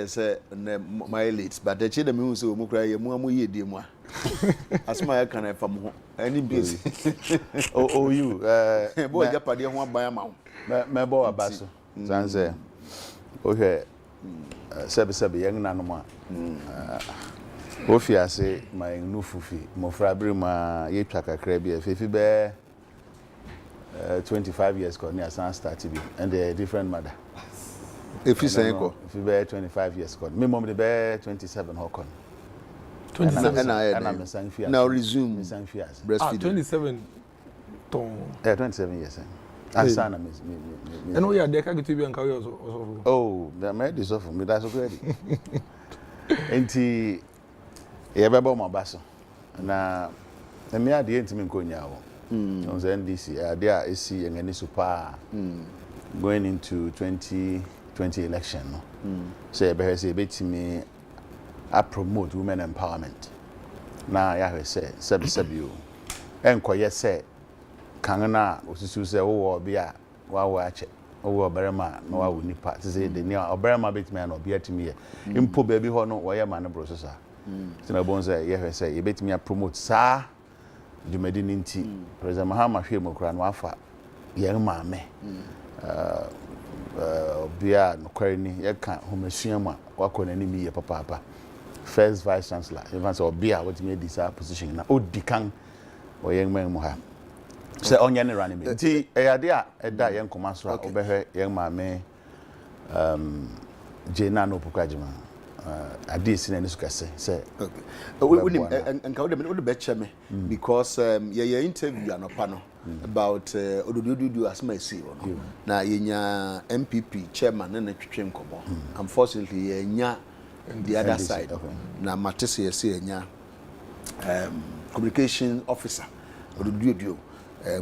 say my late, but the children who so mukra ye mu ye di mu. As my can I from any busy. Oh you boy japade ho ban ma. Me bo abaso. San say. Okay. Sebe young nanoma. Ofi ase my nufufi. Mo frabri ma ye twa kakra bi fefi be 25 years ko near San start bi and a different mother. If you say ko if you be 25 years ko me mom dey be 27 ho ko 27 and now resume breastfeeding 27 ton 27 years asana me and we are there ka gitu bi anka we also oh that made this of me that's okay enti ye be bo mo baso na me ade enti me nkonya wo on the NDC there is see ngani super going into 2020 election no so be say betimi I promote women empowerment na ya say sebio enkoye say kan na osusu say wo bia wa ache wo berema na wa nipa say de ne oberema betimi na obia timi impo ba bi ho no wo ye ma ne processor tina bon say ye betimi promote sa jumedi ninti president Mahama hwemo kra no afa ye ma me bia no kwari ni ye ka homasuam a wakọ na mi ye papa first vice chancellor even so bia what me this position na odikan o ye ngman mu ha se onye ne rani me nti eyade a eda ye nkoma so a obehwe ye ma me jena no pokajima adisi na nisu kase say okay we nka we dey be cheme because ye interview anopa no about ododododo as my see no na yenya MPP chairman na twetwe nkomo unfortunately yenya the other NDC, side na matese yesi yenya communication officer odododo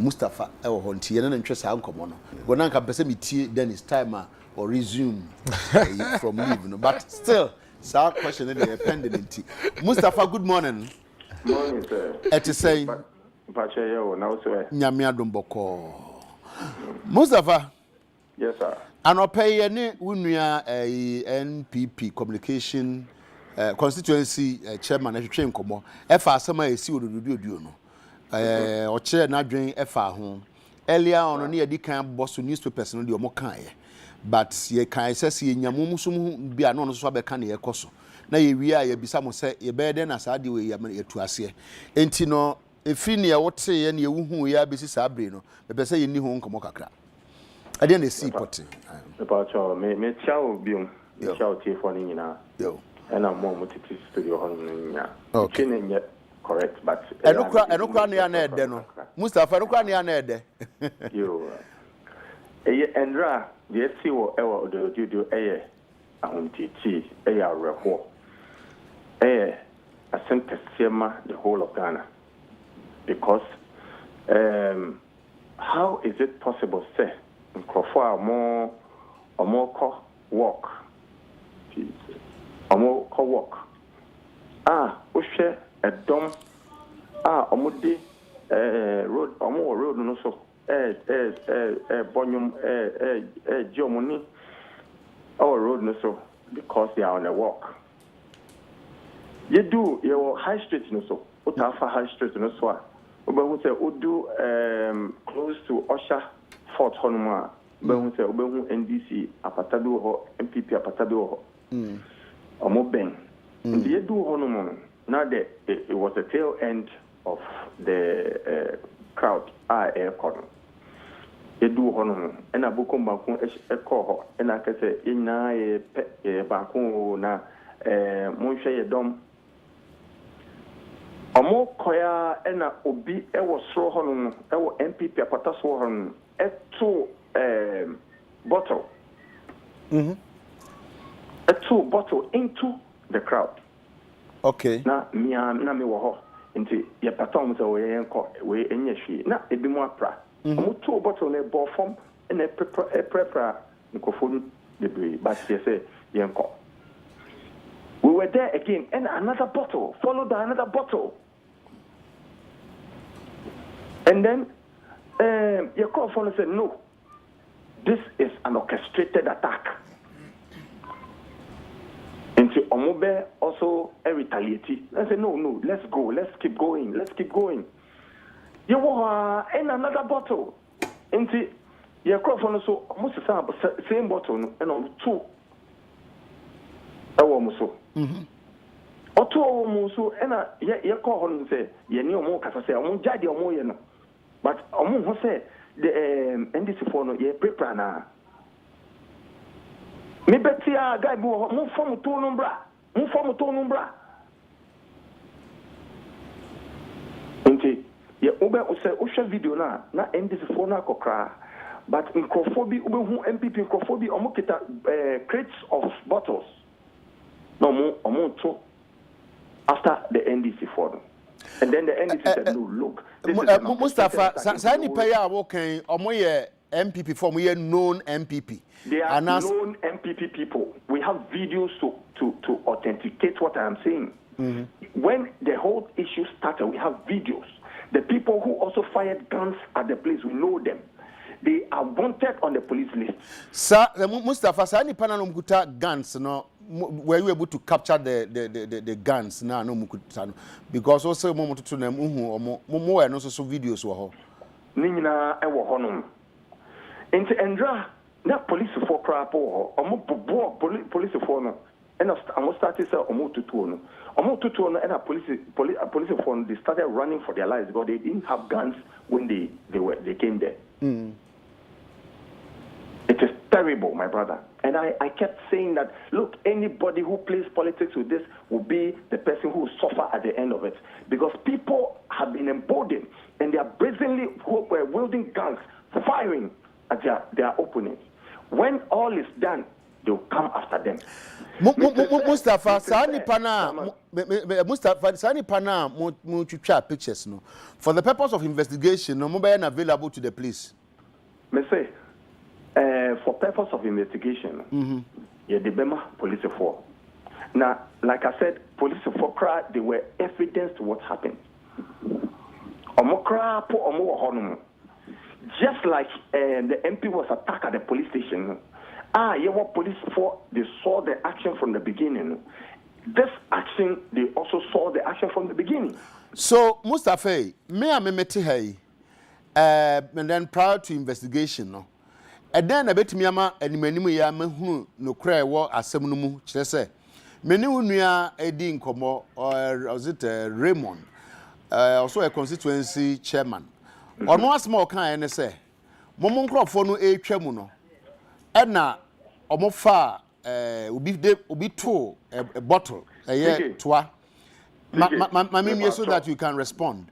Mustafa ewo ho nti yena na ntwe sa nkomo no go na nka pese metie then it's time or resume from leave no but still so question dey pending nti Mustafa good morning. Morning sir. It is saying Pache yo na so nyame adomboko Mustafa. Yes sir. Anopeye ne wunua NPP communication constituency chairman ahwetwe nkomo efa asema esi ododododo no o kire na dwen efa ho earlier on ne yedi kan boss newspapers no de o mo kan ye but ye kan sese nyamo musum bia no so abeka ne yekoso na ye wi a ye bisa mo se ye be den na saade we ye tu ase enti no efi ne ye wote ye ne ye wuhu ya besi sabre no be pese ye ni ho nkomo kakra ade na si pote Pacho me chao biom chao tifo ni nyina yo ena mo mutiti studio ho nyina okay nye correct but enokra ne ya na ede no Mustafa enokra ne ya na ede yo endra the si wo ewo odododo ahontiti areho asempesiema the whole of Ghana because how is it possible say for more walk walk uhwe edom omudi road road no so bonyum jomoni our road no so because they are on a walk you do your high street no so utafa high street no so obehu say odu close to Osha Fort Honoma obehu NDC apatado ho MPP apatado ho omoben and you do Honoma now that it was the tail end of the crowd aircon you do Honoma and abuko banku ho and I can say ina ye banku na monhwe ye dom omo koya ena obi ewo soro hono ewo MPP apata so hono eto bottle eto bottle into the crowd okay na me wo ho nti ye pata omo so we enko we enye hwie na ebi mu apra omo to bottle na bo form na prepare nkofo debre but ye say ye enko we were there again and another bottle followed by another bottle. And then your call phone said, no, this is an orchestrated attack. Omobe also retaliate. I say, no, let's go, let's keep going. You want another bottle. And see, your crop on so almost the same bottle and on 2. Or 2 almost so, and you call on say, you know more, because I say, I'm jadi or more, you know. But Omo say, the NDC for no, ye prepare now. Me beti a guy bo mo form to numbra nti ye obe o say o share video na end this phone na kokra but nkrofobi obe hu MPP nkrofobi omo kita crates of bottles no mo omo to after the NDC for and then the NDC said no look Mustafa sani paya wo kan omo ye MPP form we known MPP. They are known MPP people. We have videos to authenticate what I am saying. When the whole issue started, we have videos. The people who also fired guns at the place, we know them. They are wanted on the police list. Sir, Mustafa, sir, any panel mkuta guns, no, were you able to capture the guns? No, mkuta, because also mo to them mo and also videos were. Nina ewo honum. Into Endra, that police for crap or police for no, and I started to almost to two, and a police for they started running for their lives because they didn't have guns when they came there. It is terrible, my brother. And I kept saying that, look, anybody who plays politics with this will be the person who will suffer at the end of it. Because people have been emboldened and they are brazenly wielding guns, firing at their opponents. When all is done, they will come after them. Mustafa, Sani Pana, Mustafa, Sani Pana, Muchucha pictures, no. For the purpose of investigation, no mobile available to the police. Me say, for purpose of investigation, yeah, the Bema police force. Now, like I said, police force, they were evidence to what happened. Omokra po omo honum. Just like the MP was attacked at the police station. Police force, they saw the action from the beginning. This action, they also saw the action from the beginning. So, Mustafa, me and Meti hey, and then prior to investigation, no. And then I bet me ama and many ya who no cry war as some no say. Many unia Edin Como or was it Raymond, also a constituency chairman. Or no small kind and say, Momon crop for no a chemuno. Edna omofa ubi two a bottle a year twa. Mammy, so that you can respond.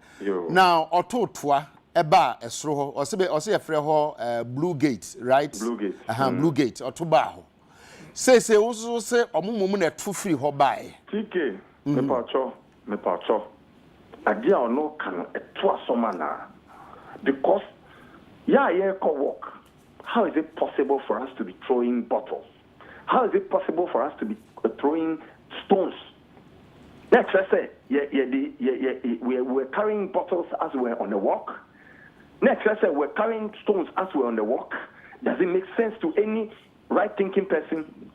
Now, or two twa. Eba esro or say a freho Blue Gate, right? Blue Gate. Blue Gate or Tubaho. Say also say omumu na too free ho buy. TK me pacho. Adia or no can a twa somana. Because work. How is it possible for us to be throwing bottles? How is it possible for us to be throwing stones? Next, let's say we're carrying bottles as we're on the walk. Next, let's say we're carrying stones as we're on the walk. Does it make sense to any right-thinking person?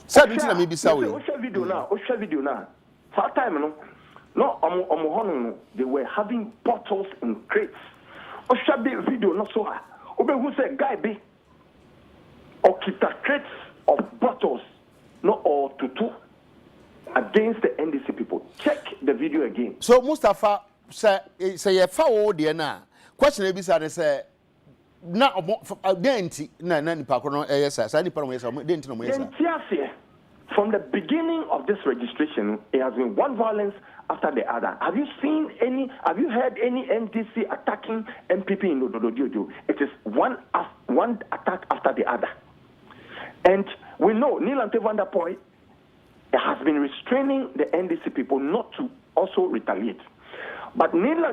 Share video now. That time, they were having bottles in crates. Share video not so. Who said guy be or kita crates of bottles, no or tutu against the NDC people. Check the video again. So Mustafa say you follow the na. Question e bisa say na denti na nipa kono yes sir nipa no yes denti no yes sir. From the beginning of this registration, it has been one violence after the other. Have you heard any NDC attacking MPP in Odododio? It is one attack after the other. And we know Neil Van der Poy has been restraining the NDC people not to also retaliate. But Neil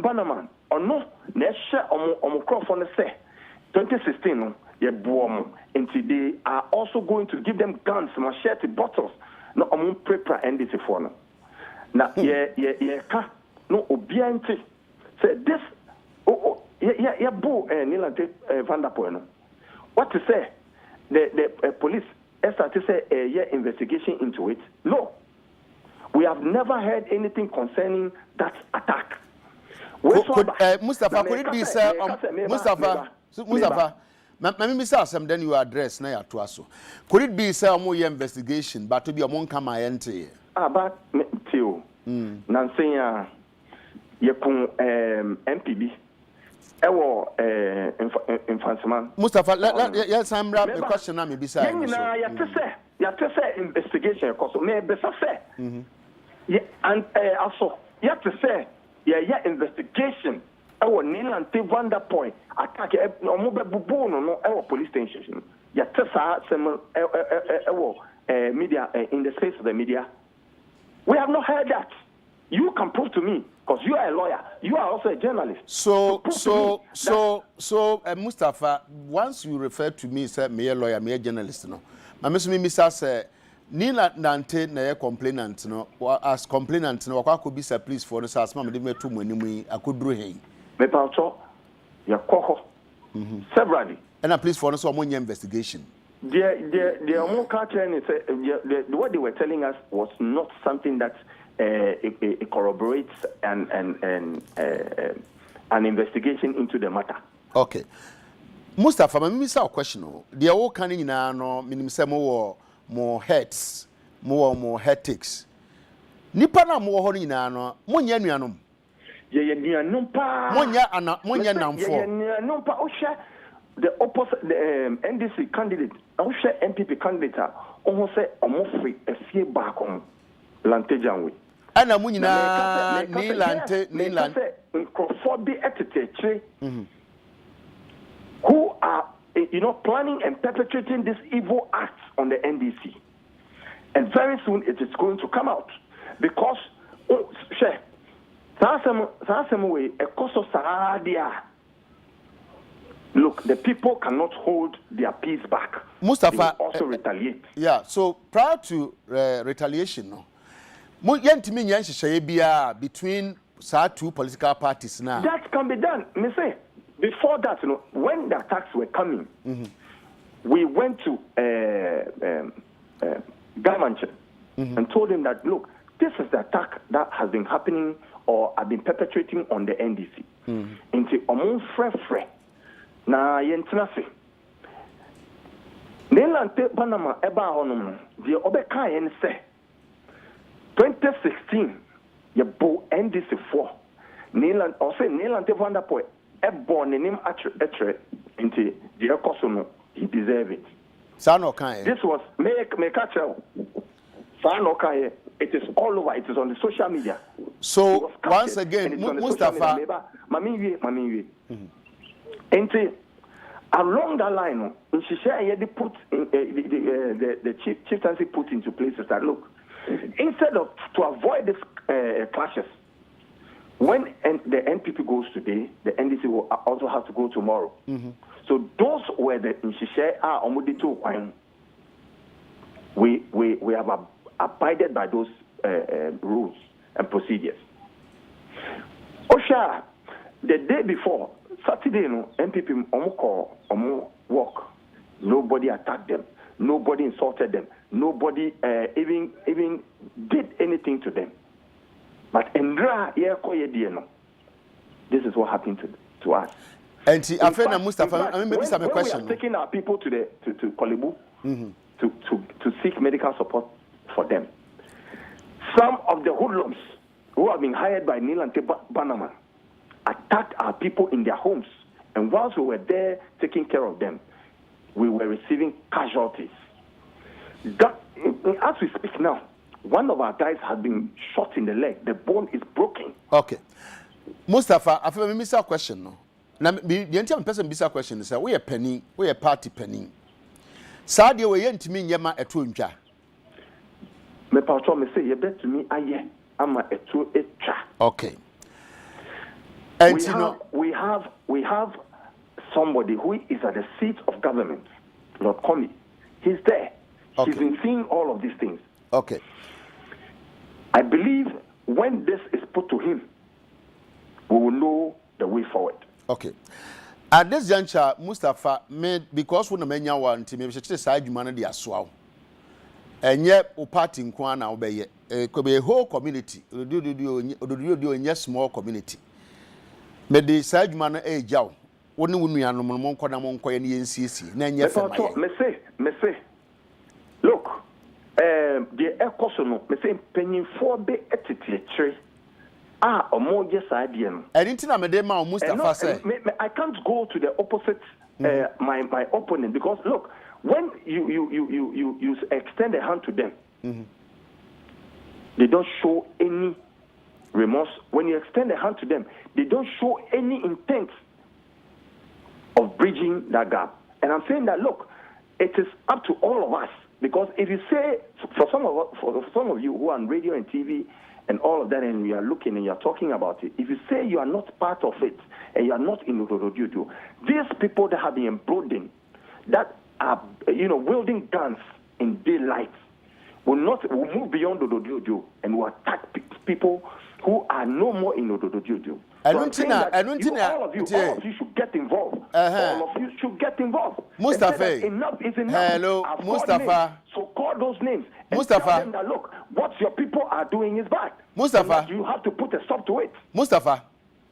Bannerman, or no, Nesha Omocrophone say, 2016, and they are also going to give them guns, machete, bottles, no prepare NDC for them. Now, no obiante say this. Neil Van der Poy. What to say? The police Esther to say a year investigation into it. No. We have nenever heard anything concerning that attack. Mustafa, could it be, sir? Mustafa, me say then you address na ya to aso. Could it be, sir, more investigation, but to be among kama ente? But Theo, Nansenya, Yakun MPB, Infansman. Mustafa, yes, I'm right. The question I'm beside. You to say investigation, because me be say. Yeah, and also you have to say, yeah, investigation. Our Nilante Vanda point attack no police station. Yeah, some media in the space of the media. We have not heard that. You can prove to me because you are a lawyer. You are also a journalist. So, Mustafa, once you refer to me, say me a lawyer, me a journalist, no. Mr. say. Nila Nante na complainant no as complainant no wakwa ko bisa please for no as mama de metu manimu akoduru hen me paucho ya koko severally and please for no so omo investigation the omo culture is what they were telling us was not something that it corroborates an investigation into the matter. Okay, Mustafa, me say a question no the all kan nyina no minim say more heads, more headaches. Nipa na mo ho nyina no, monya nuanom. Ye nuanom pa. Monya namfo. Ye nuanom pa. Ohwe the opposite the NDC candidate. Ohwe MPP candidate. Oho say omofri efie baako. Lantejanwe. Ana mo nyina ni lante. Nkrofobi eteteche. Who are planning and perpetrating these evil acts on the NDC. And very soon it is going to come out. Because, look, the people cannot hold their peace back. Mustafa they will also retaliate. Yeah, so prior to retaliation, between two political parties now. That can be done. Me say, before that, when the attacks were coming, we went to Gamanche and told him that, look, this is the attack that has been happening or have been perpetrating on the NDC. Into Omon Frefre. Na yentinase. Nelante Panama Eba Honum, the Obeka and say 2016, ye bo NDC 4. Neland or say Nelante Vandapoe. Born in him etre into the Kosono, he deserved it. This was make a tell. It is all over, it is on the social media. So once again, Mustafa Mami along that line, they put the chieftaincy put into places that look, instead of to avoid these clashes. When the NPP goes today, the NDC will also have to go tomorrow. So those were the we have abided by those rules and procedures. Osha, the day before, Saturday, NPP walk. Nobody attacked them. Nobody insulted them. Nobody even did anything to them. But this is what happened to us. And Mustafa, I mean, some question. We are taking our people to Kolebu to seek medical support for them. Some of the hoodlums who have been hired by Nilante Bannerman attacked our people in their homes, and whilst we were there taking care of them, we were receiving casualties. As we speak now, one of our guys has been shot in the leg. The bone is broken. Okay. Mustafa, I feel miss a question. No. Now, the entire person miss a question is we are penny, we are party penny. Sadia, we ain't me yama a twinja. Me patron me say, you bet to me, I'm a two echa. Okay. And we have somebody who is at the seat of government, Lord Comey. He's there. Okay. He's been seeing all of these things. Okay. I believe when this is put to him, we will know the way forward. Okay. At this juncture, Mustafa made because when the menya want to maybe say side you man dey aswa. enye o party nko na obeye could be a whole community ododo small community me de sa adwuma no ejaw woni wunuanom no monko na monko ye ne yensiesi na enye fema me say look the ekoso no me say penyimfo be etitiechire omo je sa de no enti na me de ma Mustafa say I can't go to the opposite my opponent because look when you extend a hand to them they don't show any remorse. When you extend a hand to them, they don't show any intent of bridging that gap. And I'm saying that, look, it is up to all of us. Because if you say, for some of you who are on radio and TV and all of that, and we are looking and you're talking about it, if you say you are not part of it and you are not in Odododio, these people that have been emboldened, that are, wielding guns in daylight, will move beyond Odododio and will attack people who are no more in Odododio. All of you should get involved. All of you should get involved. Mustafa, enough is enough. Hello, Mustafa. So call those names and Mustafa. tell them that, look, what your people are doing is bad. Mustafa, you have to put a stop to it. Mustafa.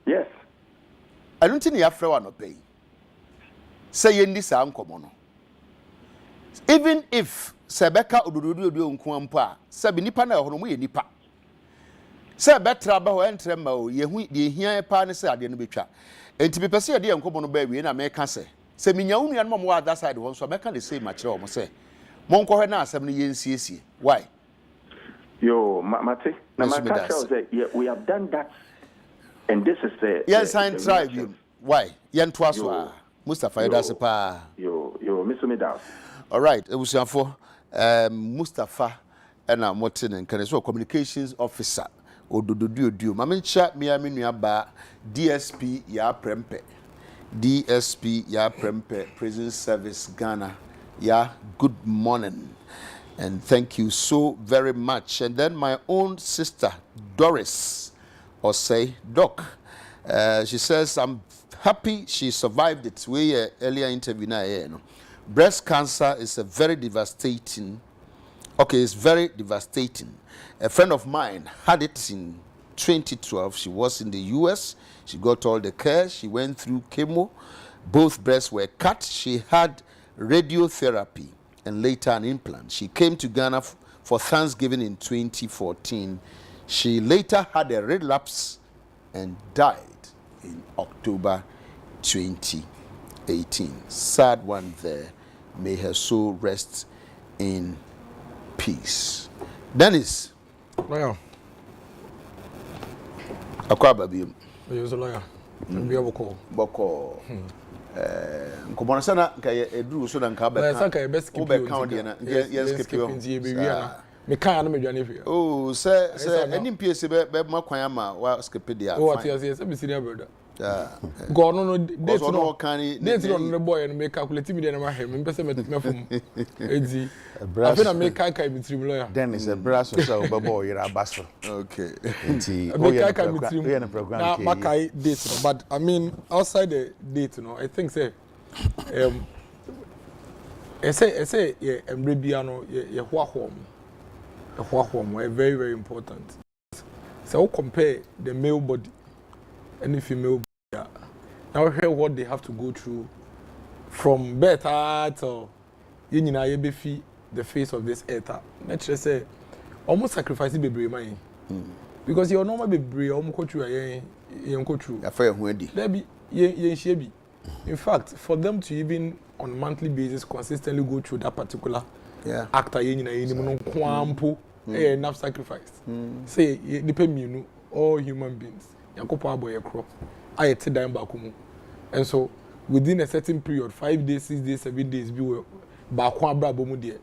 Yes. I don't think you have frewa no pay. Say yendi sa nkomo no. Even if Sebeka Odododio nko ampa, sabi nipa na ehoro mu ye nipa. Say betra ba ho entrema o yehu de hia pa ne say ade no betwa. Enti be pese ade nkomo no ba wi na me ka say. Se minya unu an mo other side won so be ka the same ma kire o mo say. Monko hwe na asem no yensiesie. Why? Yo, Mate. Na Mate say we have done that. And this is the yes, I tried you. Why? Yen twaso Mustafa Edasepa. Yo, Mr. Medal. All right, it was for Mustafa and I'm watching and communications officer. Odododio. Mamincha Miami Nuaba DSP ya prempe. DSP ya prempe. Prison Service Ghana. Yeah, good morning. And thank you so very much. And then my own sister, Doris, or say Doc. She says, I'm happy she survived it. We earlier interview now. Breast cancer is a very devastating. Okay, it's very devastating. A friend of mine had it in 2012. She was in the US. She got all the care. She went through chemo. Both breasts were cut. She had radiotherapy and later an implant. She came to Ghana for Thanksgiving in 2014. She later had a relapse and died in October 2018. Sad one there. May her soul rest in peace. Dennis. Lawyer. Akwa babi. You're a lawyer. Be a boko. Boko. Nkomona sana nka eduru so na nka ba. Sa ka best keep you. Count there na. Yes keep you. Me kan na me dwane fi. Oh, say any PS be ma kwan ama wa skip there. Oh, what yes, be senior brother. Yeah. Go no date no kan date no boy no me calculate me there na ma he me pese me from edi. I feel na me kan me trim lawyer. Then is a brass so say obebo yira abaso. Okay. Nti me kan me trim. Na makai date no, but I mean outside the date no, I think say I say emre bia no ye hoahom. Very, very important. So compare the male body and the female body. Now hear what they have to go through from birth to the face of this earth. Let's just say almost sacrificing baby man. Because your normal baby almost go through in fact, for them to even on a monthly basis consistently go through that particular actor enough sacrifice. Say depend me all human beings. Yankopa boy crop. I take down back home. And so within a certain period, 5 days, 6 days, 7 days, be back one brabo mudia.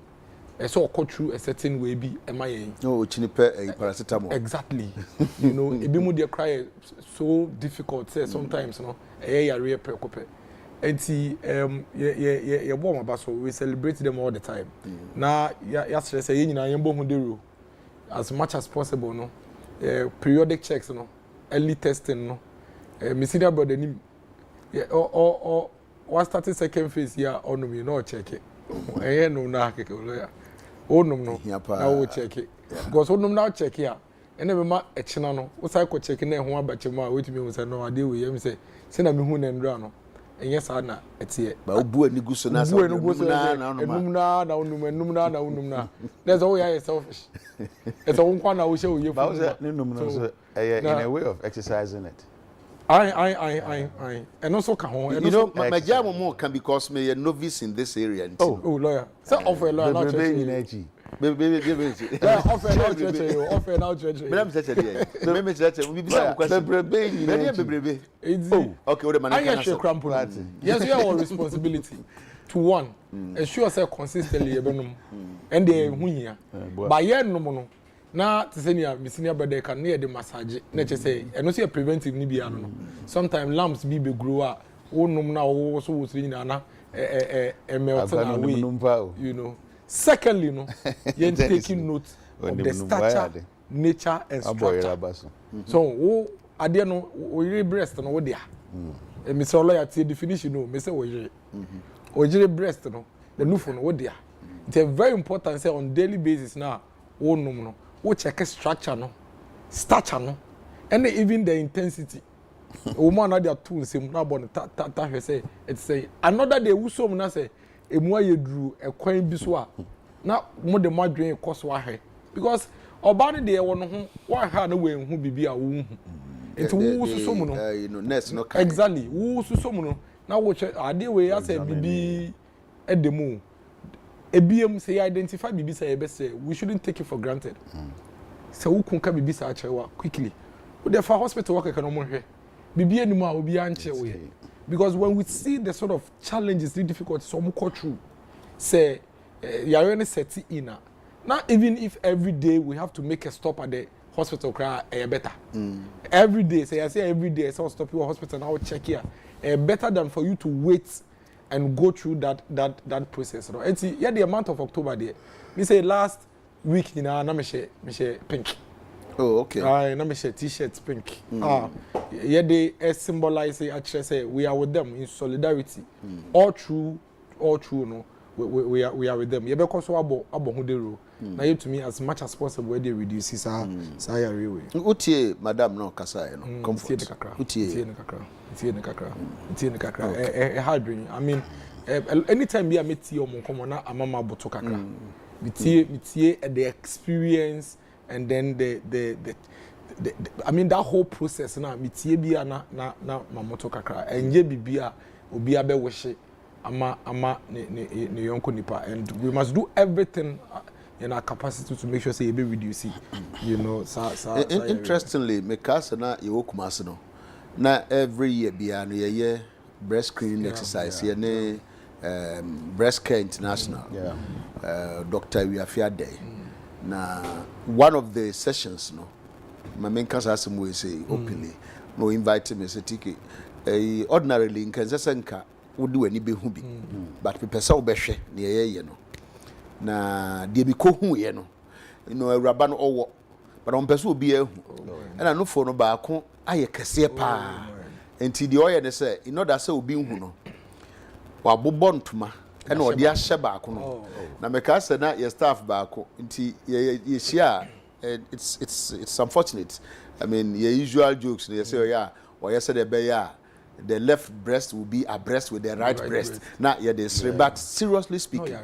And so go through a certain way be MIA. No, chinipe paracetamol. Exactly. You know, a be mudia cry so difficult. Say sometimes, you know, a real preoccupy. And see, we celebrate them all the time. Now, yesterday, say, you know, as much as possible, no, periodic checks, no, early testing, no, my senior brother, or starting second phase, yeah, on me, no check it. No, o num no na wo check it because o num na check ya ene be ma e chena no wo sai ko check na ho abache ma wetumi hu say no ade we yem say se na me hu na ndra no enye sa na etie ba obu ani guso na sa enum na unum na there's all ya selfish it's all kwa na wo she wo ye fu so in a way of exercising it. I and also can you know my job more can because me a novice in this area. Oh lawyer so offer lawyer not church baby offer now church me am say me church we be some question baby oh okay what the man can yes you have responsibility to one ensure say consistently ebenum and dey hu hia ba ye no no na te say me senior brother can near the massage na che say eno say preventive ni bia no sometimes lamps be grow a wonum na wo so wo sri na melt away you know. Secondly, no, you're taking note of the stature, nature, and structure. So, oh, I didn't know we breast no there. And Mr. Lawyer, the definition, no, Mr. Ojiri breast no, the noof no there. It's a very important say on daily basis now. Oh no, we check structure no, stature no, and even the intensity. Woman had their tools. Him now born ta say it's say another day who so na say. Emu aye dru ekwan bi so a na mo de madwen koso ahwe because oba ne de wo no ho wa ha na we hu bibi a wo hu enti wo suso mu no you know nurse no kan exactly wo suso mu no na wo che ade we ya say bibi edemu ebiem say identify bibi say e be say we shouldn't take it for granted say wo kun ka bibi sa achewa quickly wo de fa hospital work ka no mo hwe bibi enimu a obi anche wo ye. Because when we see the sort of challenges, the difficulties, some go through, say, you are only set in. Now, even if every day we have to make a stop at the hospital, better. Every day, say I say every day, so stop your hospital now check here. Better than for you to wait and go through that process. No? And see, yeah, the amount of October there. Me say last week, you know, me share pink. Oh, okay. I me share t-shirts pink. Yeah, they symbolize actually say we are with them in solidarity. All true, no. We are with them. Yeah, because we abo who they rule. Now you to me as much as possible where they reduce this say railway. Utie madam no kasa no. Comfort. Utie ne kakra. Hard dream. I mean, anytime we meet you on come na amama boto kakra. Metie the experience. And then the I mean that whole process na mitie bia na mamoto kakra enye bibia obi abe wehye ama ne yonko nipa and we must do everything in our capacity to make sure say e be reduce you know interestingly me kasa na ye wokumase no na every year bia no ye breast screening exercise ye ne breast care international Dr. Wiafia Day. Na one of the sessions no my main cousin we say openly no invite me say tiki ordinarily in kansesenka wo de wani be hu bi but people say wo be hwe na ye no na de bi ko hu ye no no awuraba no owo but on person obi ahu na no fo no ba ko aye kese pa enti de oye ne say in order say obi hu no wa bobɔ ntoma and what they are shabako. Now, my cousin, your staff back. It's unfortunate. I mean, your usual jokes. They say, yeah, or yesterday, the left breast will be abreast with the right breast. Now, yeah, they say, but seriously speaking,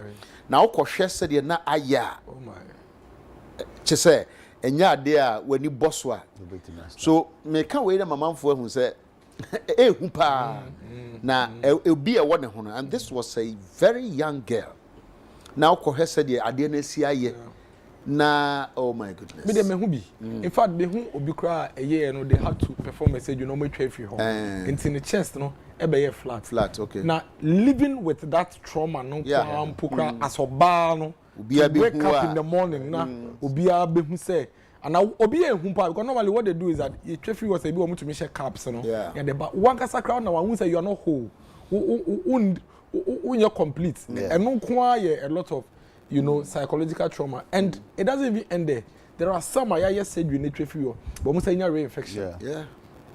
now, Koshe said, you're not aya. Oh my. She said, and yeah, there when you boss were. So, me can't wait a mom for who said. Now it'll be a one and this was a very young girl. Now Kohe said I didn't see her na oh my goodness. Me dem be. In fact, they who obi kra a year no they had to perform a say you know me twa fi ho. In the chest no e be flat. Okay. Now living with that trauma no pokra as oba no wake up in the morning na obi a be hu say and now obi ehun pa because normally what they do is that you traffic was a bit to make caps no and the one kasa crowd now one say you are not whole you're complete and no a lot of you know psychological trauma and it doesn't even end there are some I just said you need traffic but most say reinfection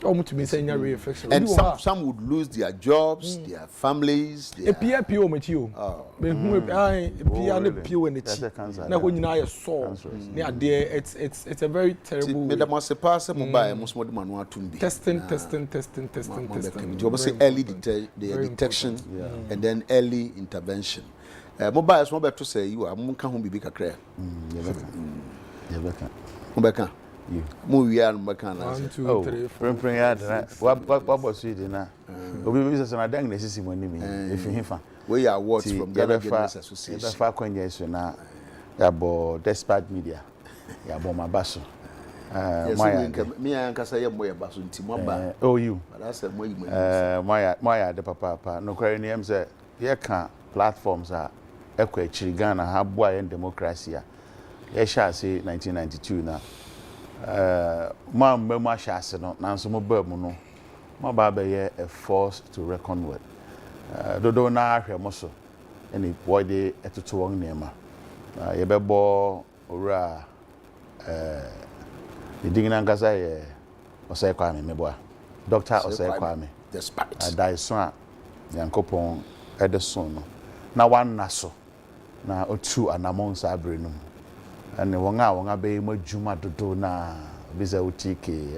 almost to me saying your reflection. And some would lose their jobs, their families. A PO material. When who I PO and the chief. Now when you know your soul, near there, it's a very terrible. Madam was a pass mobile, most modern man want to be testing. You say early detection and then early intervention. Mobile is mobile to say you are Munka whom be big a crack. Mobile. Movie and Bacana. 1, 2, 3, 4. What was it in that? We visit some dang necessity when you mean if you find. We are awards from Ghana Journalists Association. The far conjecture now, about despite media, Yaboma Basso. Me and Casaya Moya Basso, Timamba. Oh, you. But that's a way. Maya, the papa, no cranium said, here can platforms are equate Chigana, have boy and democracy. I shall say 1992 now. Mam Bema Shassano, Nansumo Burmuno, my baby a force to reckon with. Dodo na Mosso, any boy de at the Tuong Nema. Yebebo, ora, the Dingangaza, Osei Kwame, my boy. Doctor Osei Kwame. Despite. I die son, Yankopon, Edison. Now one naso, now or two and among Sabrinum. And the wanga be mo juma dodo na visa utiki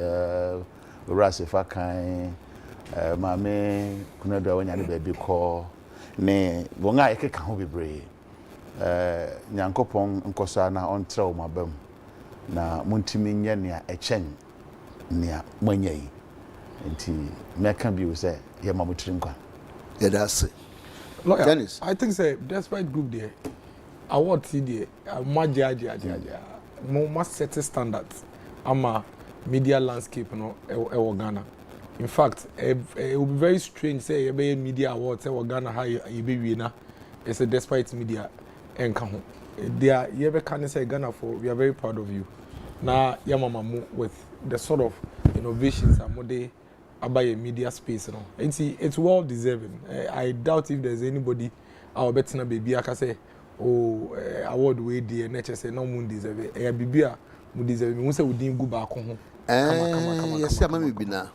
rase fakan mame kuna do wanya de baby call ne wanga ekeka ho bebre nyankopon nkosa na ontrɛ mabam na muntimi nya nea echen nea manyai nti meka bi wo sɛ ye mamutiri nkwa yeah, that's it. Dennis, I think say despite group there award there more set standards ama media landscape no e Ghana. In fact it will be very strange say e media awards e Ghana how you be winner it's a despite media enka ho there you ever can say Ghana for we are very proud of you na yamama with the sort of innovations amode about your media space no it's well deserving. I doubt if there's anybody our better baby I can say award we the NHS no mun deserve it. Bibia mu deserve me. We say we didn't go back home. Yes, I'm maybe now.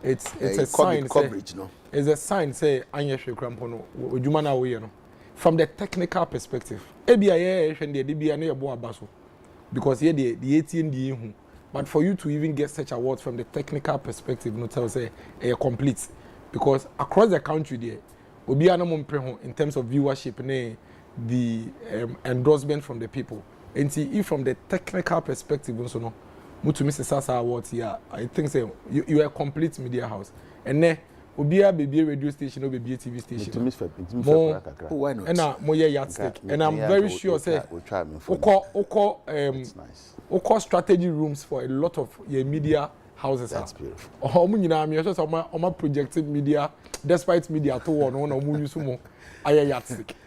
It's a sign coverage, no. It's a sign say anya hwe krampo no. Odwuma na we no. From the technical perspective. Ebia ye hwe de bia na ye bo abaso. Because here the 18 the hu. But for you to even get such awards from the technical perspective, no tell say complete. Because across the country there, obi anamo mpre in terms of viewership ne the endorsement from the people. And see, if from the technical perspective, also no, mutu Mr. Sasa Awards here, I think say you are a complete media house. And then, Obia be a radio station, or be a TV station. Why not? And now, more yardstick. And I'm very sure say, Oko strategy rooms for a lot of your media houses. That's beautiful. I'm projected media, despite media to one. I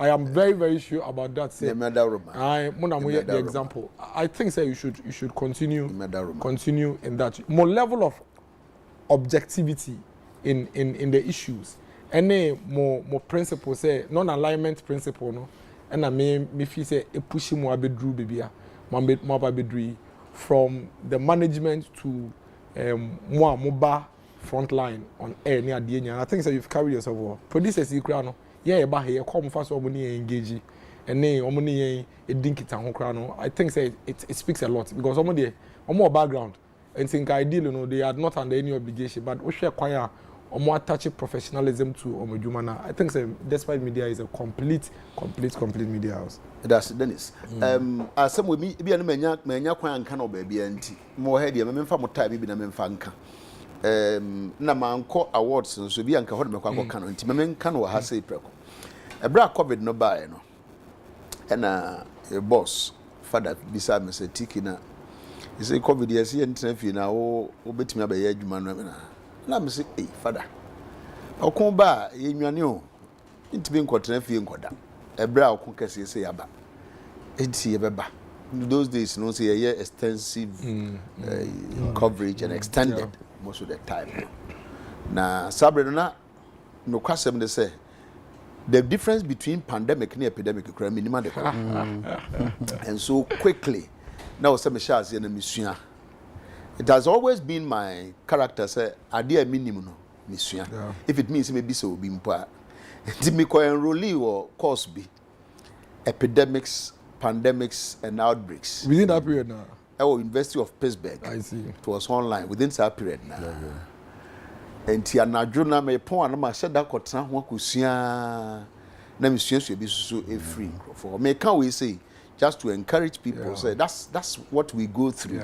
am very, very sure about that. Say, the example. I think say you should continue in that more level of objectivity in the issues. Any more principle say non-alignment principle no. And I me feel say a push more bedru bibia, more bedru from the management to more mobile front line on air near the end. I think so you've carried yourself well. Producers you crown. Yeah, but here come first money engage and then money a dink it and I think say it speaks a lot because somebody more background and think ideal you know they are not under any obligation but we share choir or more touch professionalism to Omojumana. I think say despite media is a complete media house. That's Dennis. As some with me be an menya kwan kan obabi anti more head me memfa mo time bi na memfa nka. Na manko awards so bi anka hode mekwa kan nti me nka no ha sei preko. Ebra COVID no bae no. Na a boss father beside me say tiki na. He say COVID yes here ntrafi na wo betimi abaye adwuma no na. Na me say eh father. Okon ba ye nwane o. Ntimi nkotra fie nkoda. Ebra okon kase say yaba. Enti ye beba. Those days no say ye extensive coverage and extended most of the time. Na sabre na no kwasem de say the difference between pandemic and epidemic is minimal. And so quickly now some shares in the mission It has always been my character say idea minimum no misua. If it means maybe so be mpa. Ti me ko enroll or course be epidemics, pandemics and outbreaks. Within that period now. At University of Pittsburgh. I see. It was online within that period now. And ti anadwo na me pon na ma sheda kotena ho akosua na misua so be so free for me can we say just to encourage people say that's what we go through.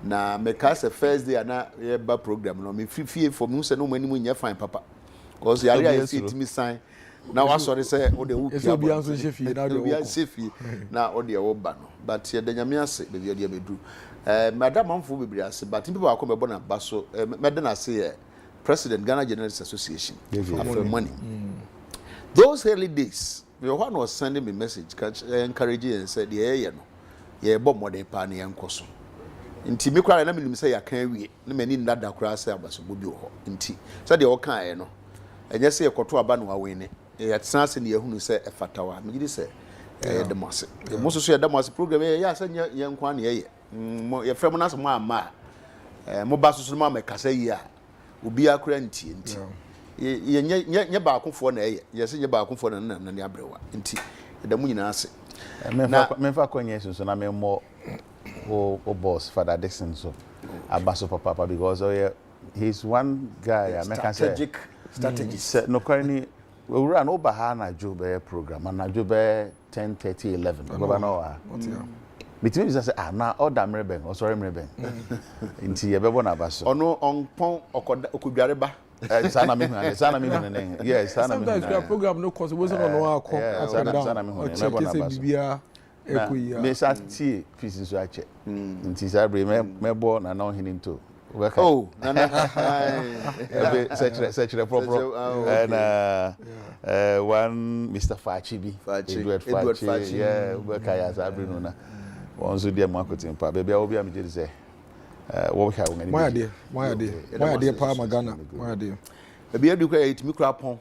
Na me ka say first day na eba program no me fie for me say no mani mu nya fine papa because the area see it me sign na wa sorry say o de wo pia bi anso chefie na de wo chefie na o de wo ba no but ye de nyame ase be de bedu madam amfo bebri ase but people akọ me bo na ba so me de na say President Ghana Journalists Association for money. Those early days, one was sending me message, encouraging and said, "Yeah, no, yeah, but more than pani and koso." Inti me kwa na me say ya kan wie, na me ni ndada kura say abaso bobi ho. Inti so de o kan no. Enye say ekoto aba no awe ne. Ya tsanse ne yehunu say efatawa. Me gidi say de mose. E mo so so de mose program ya say ye nkwa ne ye. Ye frem na so mo ama. Mo ba so so mo amekasa yi a. Obi akura nti ye ba akonfo na ye se ye ba akonfo na ne abrewa nti da mu nyina ase me fa konye so na me mo o boss Father Dixon so abaso papa because he's one guy I make say strategist no currently we run over ha na jobe program na jobe 10:30 11 go na wa between say na order mreben or sorry mreben nti ye bebo na baso ono onpon okudware ba sana me hunu yes sana me sometimes your program no cause we no no akọ sana me hunu me bona baso bibia ekoya me sa tie pieces so ache nti sa bre me na na ohini nto oh na such proper and one Mr. Fachi Edward Fachi yeah we kaya sa bre no na onzo dia marketing pa bebia obi am je say wo ha wo ngani why dey pa magana why dey bebia edu kwa yitimi kura pon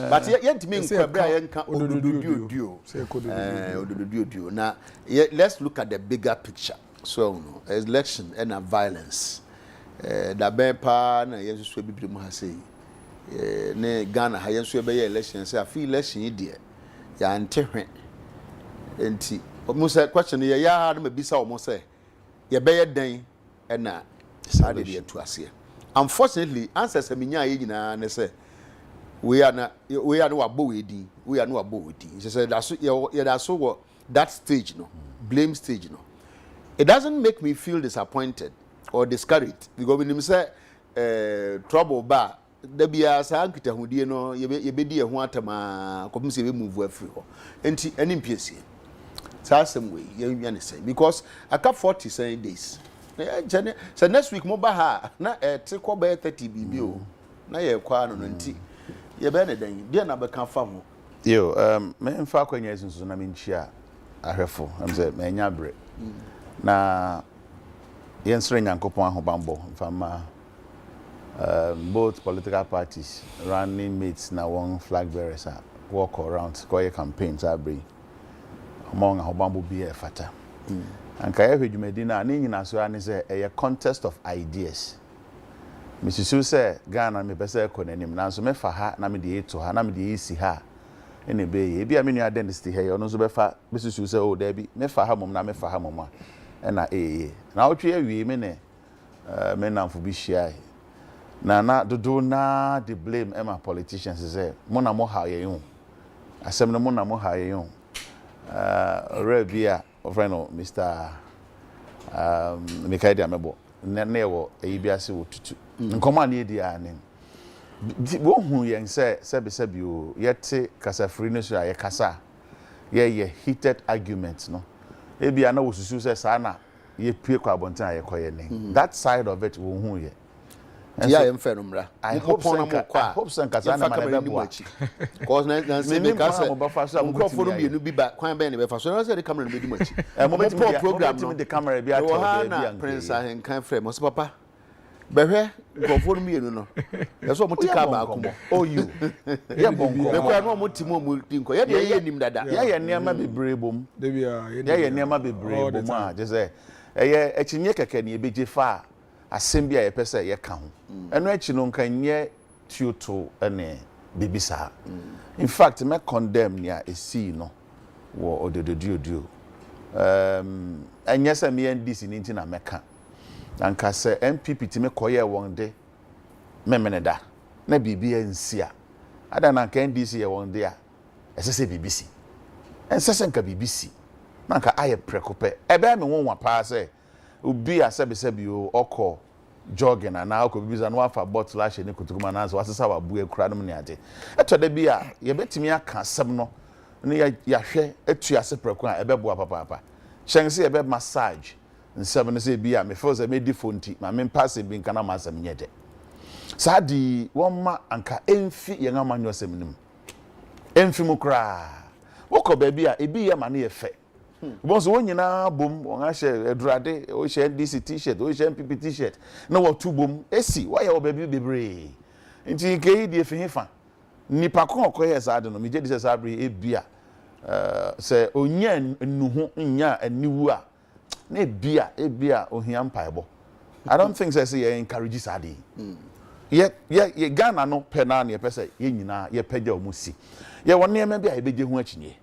but yentimi nkwa bra yenka odododio na let's look at the bigger picture so no election and violence da be pa na yesu bibiri mu ha sei ne Ghana ha yesu be election say afi election die ya ntehwe enti Musa question ye ya na mabisa o mo say ye be ye den e na sa de ye to ase. Unfortunately answers me nya ye nyina ne say we are na wabo we din we are no wabo we din. She said that so that stage no blame stage no. It doesn't make me feel disappointed or discouraged because when him say trouble ba da bia sa nkita hudie no ye be di ho atama kopim se be move afri ho. Enti ani mpiesie some way you say because I got 47 days. So next week mo ba ha na te ko be 30 bibio na ye kwa no nti ye be ne dan dia na be kan fa ho yo me mfa kwanya sunsu na me nchia ahwefo am say me nya bre na ye nsre nyankopon ahobambo mfa ma both political parties running mates na one flag bearers walk around ko ye campaigns abri among ahobambo bi e fata anka ye hwedwumadi na ne nyina so ane say a contest of ideas misisu say Ghana me pese ekonanim na so me fa ha na me de eto ha na me de esi ha ene be ye bia me nua density he ono so be fa misisu say o da bi me fa ha mom na me fa ha mom a na na otwe awie me ne me namfo bi hia na dodo na the blame Emma politicians say mo na mo ha ye hu asem no mo na mo ha ye hu Rebia friend of Mr. Mikaidi Amebo ne wo eyibiase wo tutu nkoma na edi anen wo hu yen se o yete kasa free no so aye kasa ye heated arguments no ebia na wo susu se sa na ye pie kwa bontan aye koye nen that side of it wo hu ye yeah em fenomra I hope so kasa na ma be bo cause na say me kasa mo for no bi ba kwan be ne be fa so na say the camera no be di machi mo program no the camera bi ata na prince ahen kan frame mo papa Behwe gofo no mienu no. Yeso mo tika ba akomo. Oh you. Yeah bonko. Me kwa no mo timo mo tinko. Ye de ye nim dada. Yeah niam bebre bom. Yeah niam bebre bom a je say eye echinye keke ne ebeje fa asem bia ye pese ye ka ho. Eno echi no nka nye tuto ene bibisa. In fact me condemn nia esi no wo odododio. Enye se me NDC ni ntina meka. Anka se MPP ti me koye won de memeneda na bibia nsia. Ada na nka NDC ye won de a esese BBC. Ensese nka BBC. Na nka aye prekope. Ebe me won wa pa se obi asebesebi o okọ jogging na akọ bibiza no afa bottle ahye ne kutukuma na so asesa wa bu ekura no ne ade. Eto da bi a ye betimi aka asem no ne ya hwe etu ase preko a ebe boa papa. Chense ebe massage nsem ne se bi a me feel say me di fonti ma me pass bi nka na ma asem nyede. Sa di won ma anka emfi ye ngamanyo asem nim. Emfi mu kra. Wokọ ba bi a ebi ye ma ne ye fe. Bonso wonyina bom won ahye edurade o hye NDC t-shirt o hye MPP t-shirt na wo tu bom esi wa ye wo baby bebre nti kei die fi hefa nipa kon okoye sa ade no me jedi sa abre ebia se onya nuhu nya aniwu a na ebia ohia mpaebo. I don't think say ye encourage sa ade ye Ghana no pe na ye pese ye nyina ye pagya o musi ye won ema bia ebeje hu achinye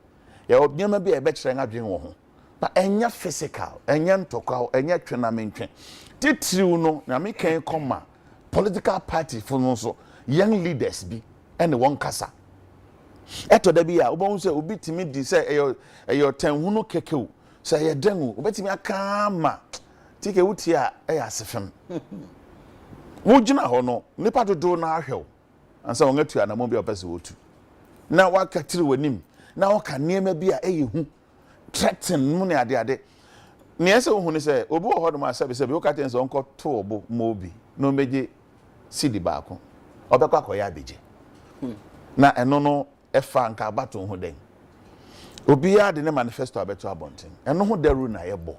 ye obiama bia ebe kire ngadwen wo ho ba enya physical enya ntokwa enya twenamентwe titiriu no na me kan koma political party fo no so young leaders bi ene won kasa eto da bia obon se obi timi di se eyo tenhunu kekew se ye dengu obetimi aka ma tike wuti a eya asefem wo gina ho no nipa dodo na ahwew ansa won atu anamo bia opese wotu na wakatiri wanim na waka niema bia eyehu threaten mu ne ade ne ese wo hu ne se obi wo hodo ma sebe wo katen se onko to obo mobi no meje sidi baako obekwa akoya beje na eno no efa nka abato ho den obi ya de ne manifesto abeto abonten eno ho daru na yebo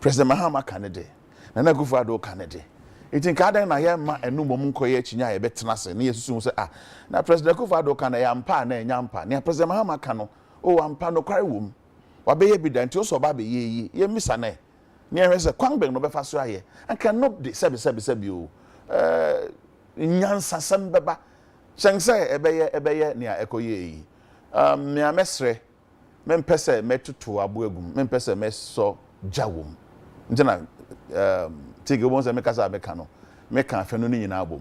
President Mahama Kanede na Gufado Kanede itin ka dan na ye ma enu mom nkoye achinya ye betena se ne yesusu se na President Gufado Kanede ya mpa na enya mpa ne President Mahama Kano o ampa no kware wom wabeye bidanti o so ba be ye misa ne ehwe se kwangbe no befa so aye anka no de sebi o nyansa sembeba chense ebeye ne ekoye yi me amesre mempese metutu aboagum mempese meso jawom ntina tege won se mekasa beka no meka afa no nyina abom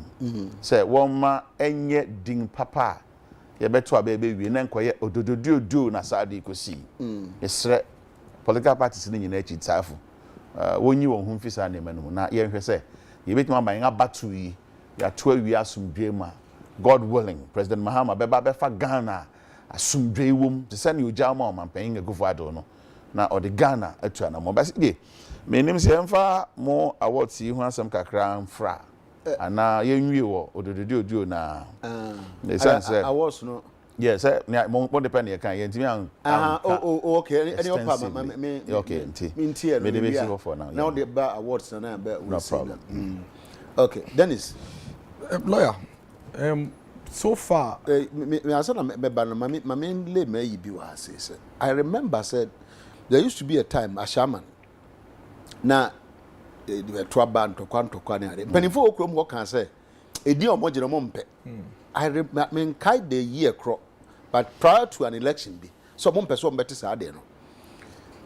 se won ma enye din papa ye beto abebe wie na nkoye odododio na saadi kosi yesre political parties ni nyina achi tsafu wonyi won hu mfisa na emanu na ye hwe se ye betima ban abatu yi ya to awi asumdwe ma God willing President Mahama beba befa Ghana asumdwe wom te se ne ojama o mampan Gufado no na odi Ghana atu na mo basi de menim se emfa mo awards yi hu asem kakra mfra ana yenwie wo odododio na the sense awards no yes mo depend ye kan ye ntimi an okay any of me okay nti me dey see for now the bar awards na be no problem okay Dennis lawyer so far me asana me ba no mama le me yi bi wa say I remember said there used to be a time a shaman na they were trouble to kwantokwa ne ade penifo okrom wo kan say edi omogere mo mpe I mean kai the year crop but prior to an election be so mo mpe so mbete sa ade no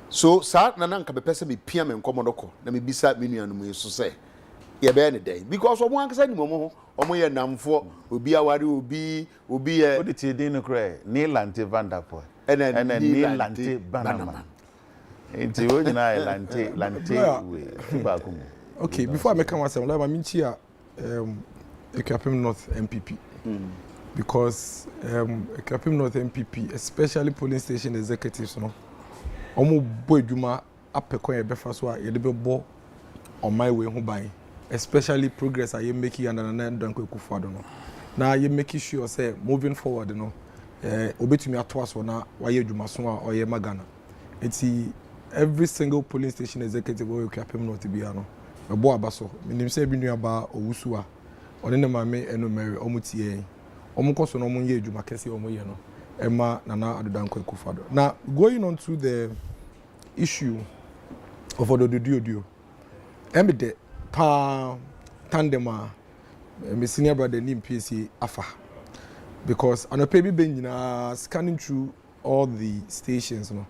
so sa na nka be pese me pia me nkomodoko na me bisa me nuanu mu so say ye be ne day because omo ankasa ni mo omo ye namfo obi aware obi ye oditi din no kra ni lante vandapoy and ni lante banama Inti wonyina lante we ba kumu. Okay, before I make one say like minchi Electoral North MPP. Because Electoral North MPP, especially polling station executives no. Omo boy djuma apekon ye befa so a ye de bebo on my way ho ban. Especially progress I am making under na Danko Akufo-Addo no. Now you making sure say moving forward no obetumi ato aso na waye djuma so a oye magana. It's every single polling station executive will Electoral North be ano. ebo abaso minim say bi nuaba owusu a one ne mame eno mary omutie omukoso no omunye adwuma kese omuye no ema nana adodankwa ekufado. Now going on to the issue of odododio embe tandem my senior brother nim PSA afa because anope bi ben nyina scanning through all the stations no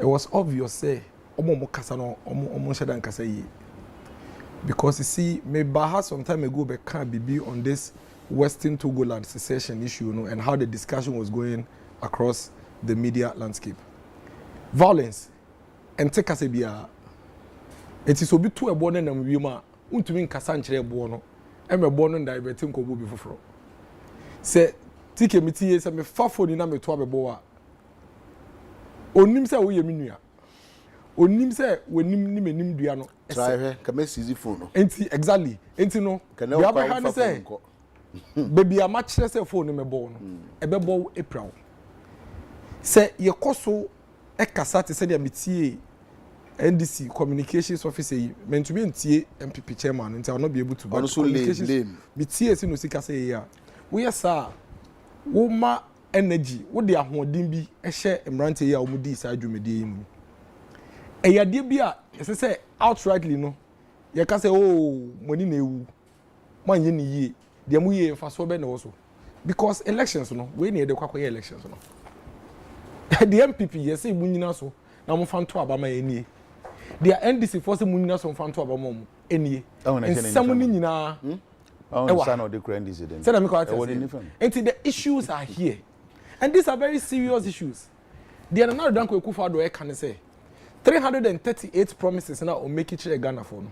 it was obvious say omo kasa no omo shedan kasa yi because you see me baha some time ago be can be on this Western Togoland secession issue, and how the discussion was going across the media landscape. Violence and take us a bia. It is obi to a born and we ma untumi nkasa nkyere bono e me bono diverting ko bo bi foforo se tike mitie se me fafo ni na me to abebo a onim se wo ye menua onim se wonim ni menim dua no try he ka me seize phone no enti exactly enti no ya be ha ni se baby a match se phone me bo no e be bo April se ye koso e kasa te se dia mitie NDC communications officer meant to be MPP chairman until not be able to also lame mitie si no sika say ya we sir wo ma energy wo de ahoden bi e hye emrante ya wo mudi sa dwumedi mu e yade bi a say outrightly no ye ka say oh money na ewu manye ni yie de mu yie fa so be na wo so because elections no we na de kwakoye elections no the MPP yes say mu nyina so na mo fa nto abama enie the NDC force mu nyina so fa nto abama mu enie ensam ni nyina son of the NDC then say na me ko and the issues are here and these are very serious issues the another danko ekufado e kan say 338 promises na o make it sure Ghana for no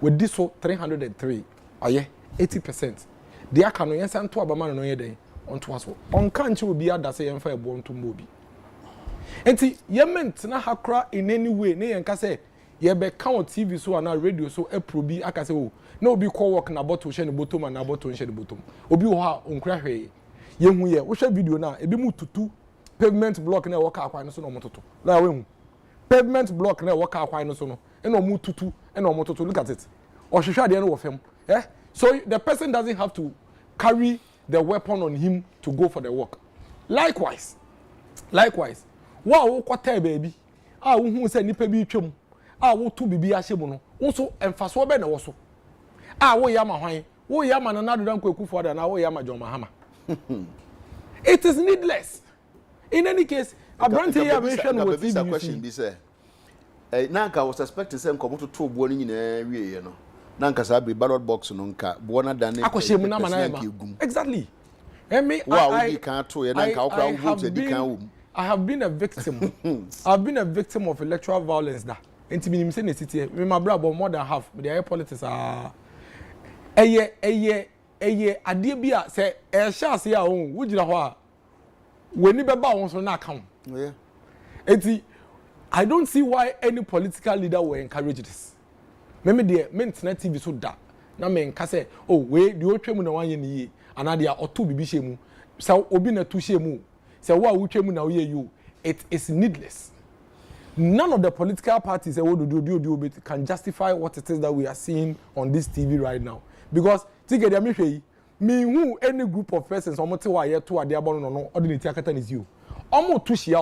with this 303 aye 80% the aka no yensa nto abama no ye den onto aso on kan che obi ada say yenfa ebo nto mbobi enti yement na hakra in any way ne yenka say ye be count TV so na radio so aprobi aka say oh na obi call work na bottle she ne bottom na bottle she ne bottom obi ho ha onkra hwe ye hu ye wo hwe video na ebi mu tutu pavement block na work akwan so no mototo na we hu pavement block na work akwan so no e no mu tutu e no mototo look at it o hwehwe ade no wo fam so the person doesn't have to carry the weapon on him to go for the work likewise wo kwata baby a wo hu se nipa bi twam a wo tu bibi ahye mu no wo so emfaso be na wo so a wo ya ma hwan wo ya ma na do danko ekufo da na wo ya ma John Mahama it is needless in any case abrante here mention what this question be say na nka was suspect say nko moto to bo ni nyina wieye no na nka sa be ballot box no nka bo na dane akoshe mu na ma exactly me I can't to na nka okra wo vote di kan wo I have been a victim. I've been a victim of electoral violence. That intimidation say the city. Me my brother more than half. But the politics are. Eye ade bia say chance ya on. Wo jira ho a. We ni beba won so na account. Yeah. Enti I don't see why any political leader will encourage this. Me the internet TV so da. Na me nka say oh we the otwemu na wan ye ni yi. Ana dia oto bibi shemu. Sa obi na tu shemu. So it is needless. None of the political parties can justify what it is that we are seeing on this TV right now. Because me who any group of persons is you. Almost two shia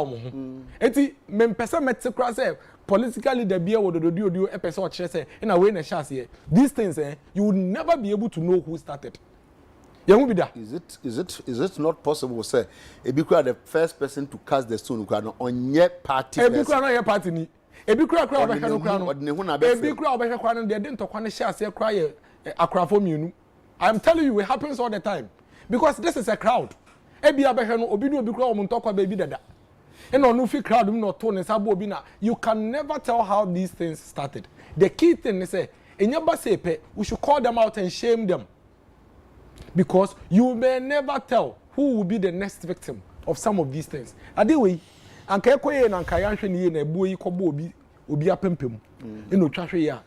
eti me pesa metekra say politically the beer would do episode say in a way na chance here. These things you would never be able to know who started. Is it not possible say Ebikura the first person to cast the stone on your party? Ebikura not your party ni. Ebikura kra obehwe no kra no. Ebikura obehwe kra no de ntokwa ne hye ase kra ye akrafo mienu. I am telling you it happens all the time because this is a crowd. Ebi abehwe no obi no obikura o ntokwa ba bi dada. And on fi crowd no to ne sabo obi na. You can never tell how these things started. The key thing is say enyaba sepe we should call them out and shame them. Because you may never tell who will be the next victim of some of these things. Adekye, anka ekoye na anka yanhwe ne ye na ebuo yi kobo obi apempem. Eno twahwe ya.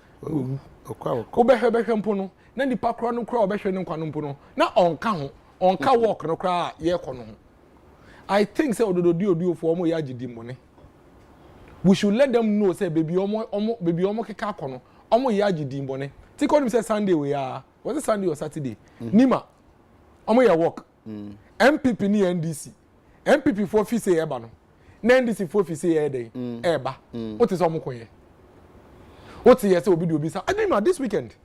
Obehwe mpo no, na nipa kro no kro obehwe ne nkwa no mpo no, na onka walk no kra ye kɔ no. I think say ododo for omo ya gidi money. We should let them know say baby omo keka kɔ no. omo ye agidi mbone ti ko nim say Sunday we are was it Sunday or Saturday nima omo ye work MPP ni NDC MPP for fi say eba no na NDC for fi say e dey eba what is omo koye what is say obi do obi sa anima this weekend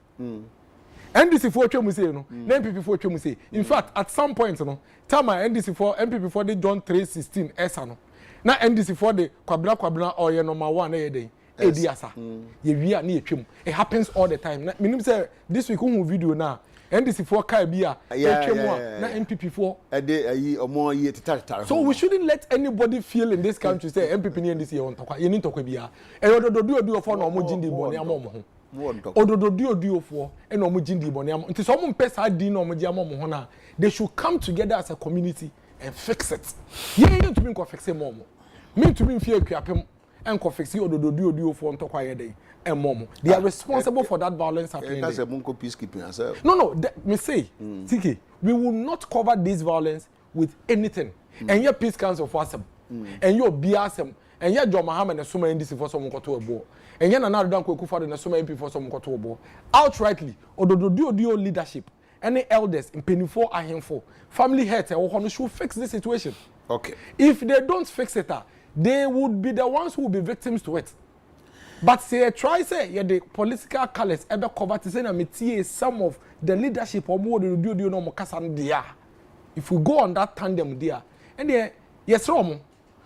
NDC for twemu say no na MPP for twemu say in fact at some point no time NDC for MPP for the John 316 esa no na NDC for the kwabra oye number 1 e dey edi asa ye wia na ye twem it happens all the time na minim say this week who video na NDC for car bia twem na MPP for ayi omo ye titata. So we shouldn't let anybody feel in this country say MPP ni NDC ye on tokwa ye ni tokwa bia e ododo for na omo jindi boni amom ho ododo for e na omo jindi boni amom nti so omo mpesa din na omo ji amom ho na they should come together as a community and fix it. Yeah, to me ko fix it momo. Me to me fear kwapem and ko fix it ododo for ntokwa ye dey and momo. They are responsible for that violence happening. That's a munko peacekeeping yourself. No, me say, TK, we will not cover this violence with anything. And your peace council for us, and your BSM, and your John Mohammed and Nsroma NDC for some to a ball. And you're another Dan Kufa and Nsroma MP for some to a ball. Outrightly, ododo leadership. Any elders in Penny 4 are him for family heads and should fix this situation. Okay. If they don't fix it, they would be the ones who will be victims to it. But say try say the political colors ever cover to say na metie some of the leadership or more do no mo kasa dia. If we go on that tandem there, and there yes rom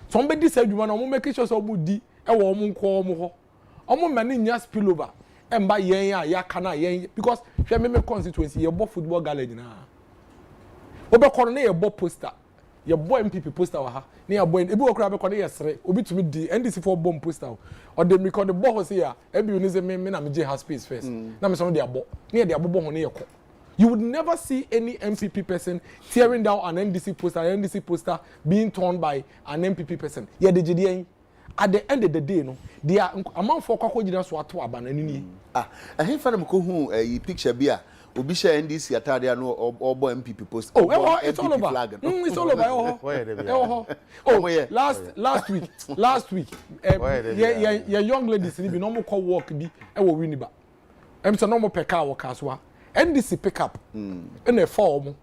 somebody say you want to make sure so di e wo mo nko mo ho. Omo mani nya spill over. Emba yen ya kana yen because hwe me constituency ye bo football gala na obe kono na ye bo poster ye bo MPP poster wa ha na ye bo ebi okura be kono ye sere obi tumi di NDC for bomb poster o de me kono bo ho se ya ebi oni se me na me je have space first na me so de abo na ye de abo ho na ye ko. You would never see any MPP person tearing down an NDC poster being torn by an MPP person. Ye de gidi at the end of the day no they are among for kwako jina so ato abana ni he fa dem ko hu picture bia obi share NDC atade no obo MPP post it's all over flag it's all over last week yeah young ladies ni bi no mo call work bi e wo winiba em so no mo peka wo kaswa NDC pick up and a form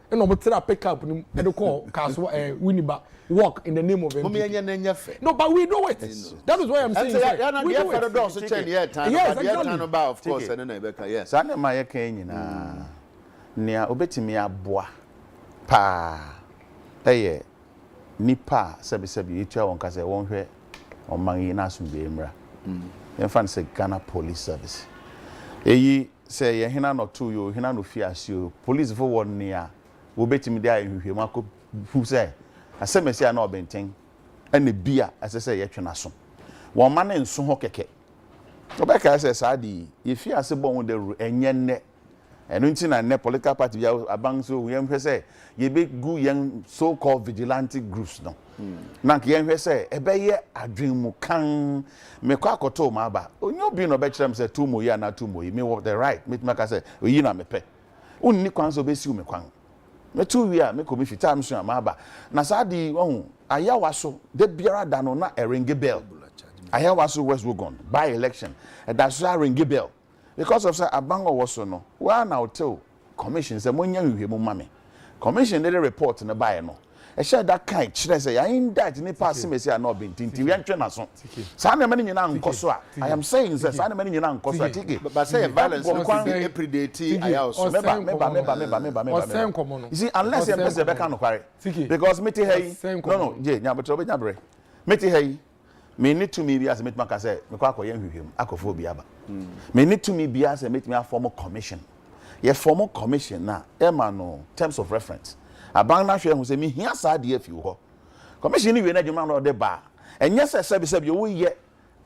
and no mo tira pick up ni e de call kaswa winiba work in the name of MPP. No, but we do it. That is why I'm saying we do it. Yes, exactly. Of course, yes. Sana maye kenyi na nia obetimi aboa pa eye nipa sebi etua won kase won hwe oman yi na asumbe emra. Yen fan se Ghana Police Service. Eyi se ye hina no to yo hina no fiasio police for won nia obetimi dia ehwehwe mako fu se asemesi ana obenten ene bia asese ye twenaso won ma ne nso ho keke obeka say saadi ye fi ase bon wo de ru enye ne eno nti na ne political party bia abang so ye hwe say ye be gu yen so called vigilante groups no na ke ye hwe say ebe ye adwen mu kan me kwa akoto ma ba onyo bi no be kirem say tumo ye na tumo ye me what the right me make say oyi na me pe unni kwan so be siu me kwan me two we me ko me fita mso amaba na saadi ohun ayawa so de biara da no na ringe bell ayawa so West Wogon by election that so ringe bell because of say abango woso no wa na hotel commission say monya hwehwe mu mame commission dey report na buy no e share that kind kire say ya indict ni pass me say na obintinti we antwe na so sa na mani nyina nkoso a I am saying say sa na mani nyina nkoso a tiki but say violence no be predate ayaw so meba you see unless you person be kan no kware because meti hey no je nya beto be nya bre meti hey me need to me bi as meti maka say me kwa akoye hwehwem akofo bi aba me need to me bi as meti me a formal commission ye formal commission na e ma no terms of reference abang na hwe hu se mi hia sa de afi ho commission ni we na djuma na de ba enye se sebi wo ye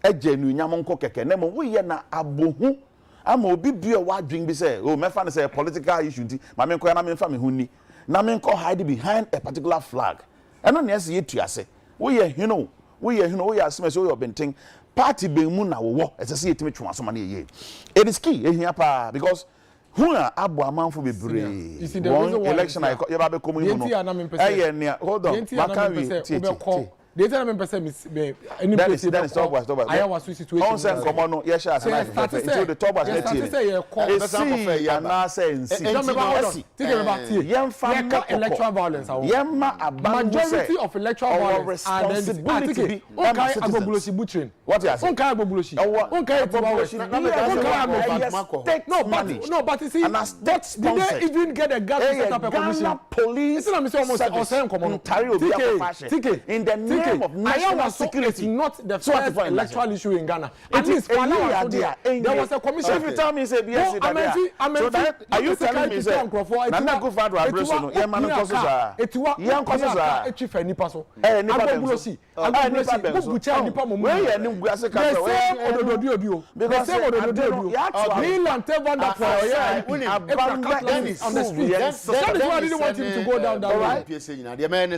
agenu nyam nko keke na mo wo ye na abohu ama obi bia wa dwen bi se o me fa na say political issue nti ma me nko na me fa me hu ni na me nko hide behind a particular flag eno na ese yetuase wo ye hino wo ye aseme wo ye obenten party be mu na wo ese se yetime twa so ma na ye it is key ehia pa because who are abu amanfo bebre one election I you ba be komu mu no eh ne hold on maka we they tell me person me any place that is top was I was situation on say come on yes sha say until the top was let you see and say nsi take me back here yemfa electoral violence yemma majority of electoral violence and then okay agbobulosi butchering what you say okay agbobulosi no but you see and as that sponsor did they even get a gas to set up a commission police it's not almost saying come on in the name of national security. It's not the first electoral issue in Ghana. At least there was a commission. If you tell me say BS so that are you telling me say Nana Akufo-Addo abraso no ye man ko so za ye ko so za echifa nipa so agbobulosi bubucha nipa momu we ye ni guase ka so we odododio because say odododio kneel and tell one that for on the street that is why I didn't want him to go down that way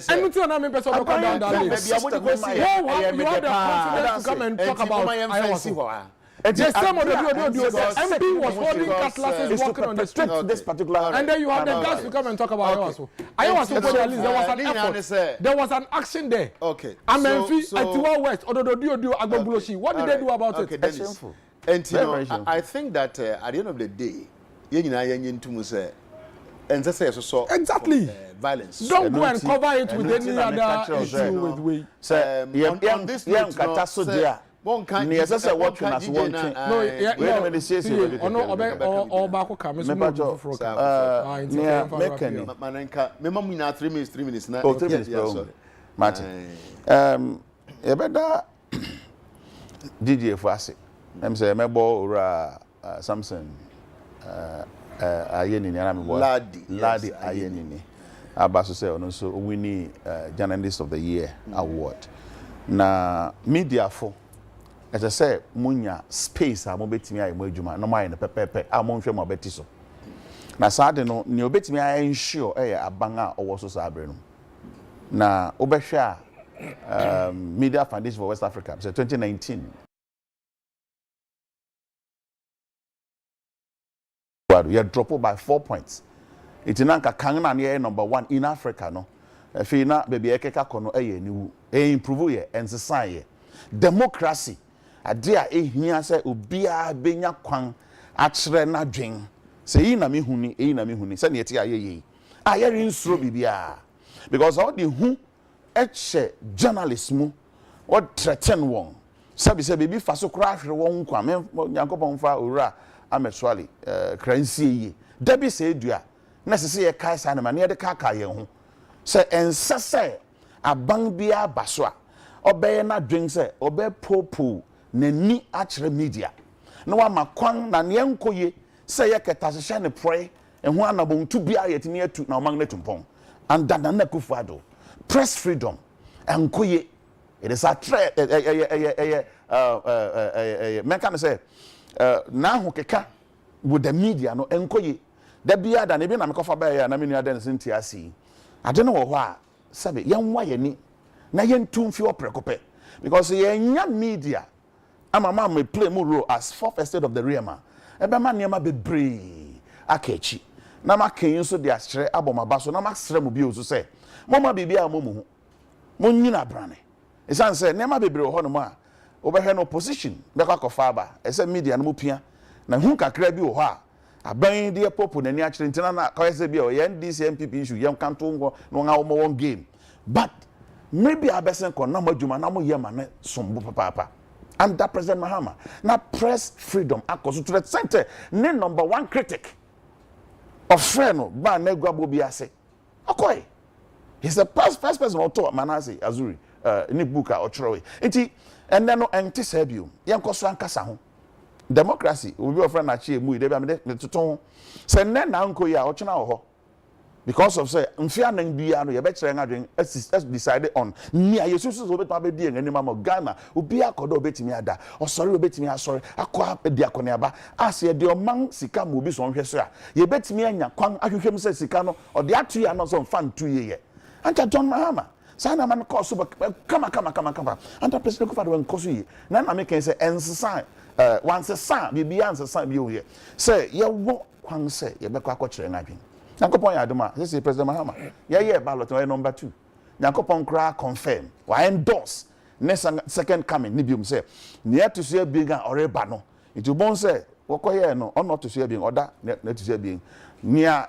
and you know me person go down that way you have the confidence to come and talk about Ayawaso. The same MP was holding cutlasses walking on the street. This particular and then you have the guys to come and talk about Ayawaso. Ayawaso for at least there was an effort. There was an action there. Okay. Amenfi, Atiwa West, Odododio, Agbobulosi. What did they do about it? It's shameful. And you know, I think that at the end of the day, exactly. Violence. Don't go and cover it with any other issue with way. On this note, one can't say what can as one thing. No, yeah, no, or back come. Remember 3 minutes now. Oh, 3 minutes, Martin. You better DJ Fasi. I'm saying, my boy, Samson. Ayenini Ladi Ayenini Abaso say also winning Journalist of the Year award. Na media for as I say munya space a mo betimi ayi mo adwuma no mai na pepepe a mo nhwe mo beti so. Na saade no ne obetimi ayi ensure aban a owo so sabre no. Na obehwe a Media Foundation for West Africa say 2019 you drop by 4 points. It's nanka kangna near number 1 in Africa no. Fina baby ekeka kono ni improve ye and society. Democracy. Adia ehia se obia benya kwan akyere na dwen. Se yi na me huni se ne tie ayeye. Ayere nsuro bibia. Because all the who eche journalism what threaten won. Sabi se baby faso kra hwere won kwa me Nyankopon fa owura ameswali kransie yi dabi se edua na sese ye kai sa na ma ne de kaka ye ho se ensese aban bia baso a obeye na dwen se obe popo nani akere media na wa makwan na ne enkoye se ye ketasehye ne pray eho anabontu bia yetini atu na omang na tumpon and Nana Akufo-Addo press freedom enkoye it is a threat men can say now keka with the media no enkoye da bia da ne bi na me kofa ba ya na me nua den senti asi ade no wo ho a sabe yenwa ye ni na yentumfi oprekope because yenya media ama me play mu role as fourth estate of the realm ebe ma niam bebre akechi na maken so de asere abomaba so na masere mu bi ozu se mama bibia momu mo nyina brane esan se niam bebre ho no ma obehwe no opposition beka kofa ba ese media no mupia na hu kakra bi wo ho a aban de popo nani akire ntina na kawese bi o ye NDC MPP issue ye kanto ngo no nga wo won game but maybe abesen ko na madwuma na mo ye ma ne sombo papa under President Mahama na press freedom akoso to the center ne number 1 critic of friend ba na guabo bi ase akoy he's the first person author Manase Azuri ni book a ochrowe enti and then no enti sabio yenkoso ankasa ho democracy obi of friend achi emu ide bi amede toton se ne na nko ya ochena ho because of say mfia nan bia no ye be kire ngadwen as decided on ni ayesusu so beto abedi en ma Ghana obi akodo obetimi ada osori obetimi asori akwa di akone aba as ye de oman sika mo obi so nhwe so a ye betimi anya kwan ahwehwem se sika no ode atu ya no so fan tu ye anta John Mahama sana man ko so kama anta President Akufo-Addo wen koso ye na na make say ensesa once sa bibia ensesa bi o ye say ye wo kwan say ye be kwa kire ngadwen Nankopon ya adoma say President Mahama ye ballot no number 2 Nyankopon kra confirm wa endorse next second coming ni biom say near to see being oreba no it bon say wokoye no on not to see being order na to see being near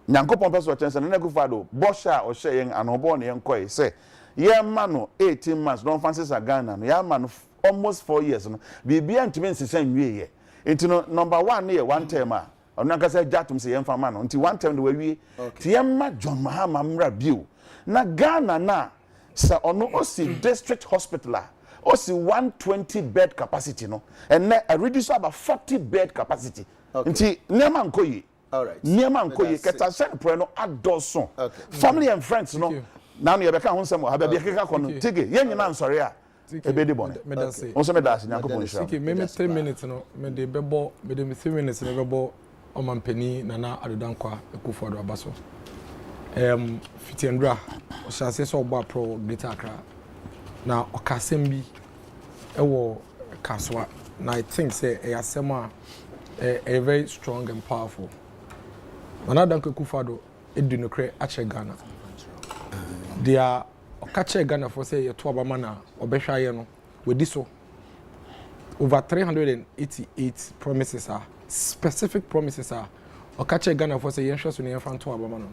Nyankopon person chance na Akufo-Addo bosha o hye yen anobo ne yen koy say ye ma no 18 months don fancy sa Ghana no ya ma no almost 4 years no bibia ntime nsesa nwie ye enti no number 1 ne ye one term a ono nka say jatum say yen fama no enti one term de wawie ti ye ma John Mahama mra bio na Ghana na sa ono osi district hospital osi 120 bed capacity no and a reduce about 40 bed capacity nti niam ankoyi all right niam ankoyi keta send pro no adoso family and friends no now you beka ho nsem ha bia keka kono tike ye nyina nsore a ebedi bon onso me das Nyankopon hira okay me 3 minutes no me de bebo me de 3 minutes no bebo o mampani Nana Adodankwa Akufo-Addo abaso fitiendra o chance so oba pro Greater Accra na okasem bi ewo kaswa na I think say e asema a very strong and powerful Nana Adodankwa Akufo-Addo edunokre ache Ghana dia okache Ghana for say yeto abama na obehwa ye no wedi so over 388 promises are specific promises are okache Ghana for say yenhwe so ne yemfa to abama no